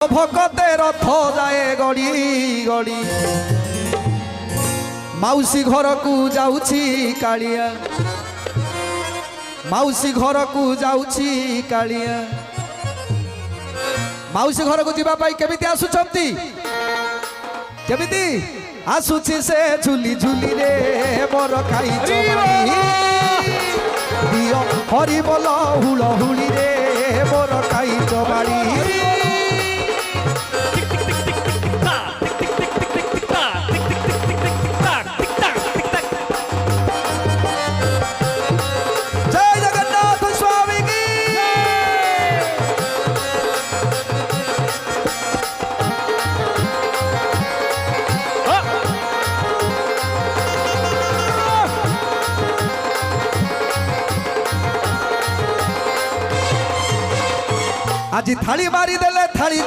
ভকতে রথ যায় গড়ি গড়ি মাউসী ঘরকু যাউছি কালিয়া মাউসী ঘরকু যাউছি কালিয়া মাউসী ঘরকু ଯିବା ପାଇଁ କେମିତି ଆସୁଛନ୍ତି କେମିତି ଆସୁଛି ସେ ଝୁଲି ଝୁଲି ରେ ବର ଖାଇଛ ଦିଅ ହରି ବୋଲ ହୁଳ ହୁଳି ରେ ବର ଖାଇଛ ବାଡ଼ି আজি থালি মারি দেলে থালি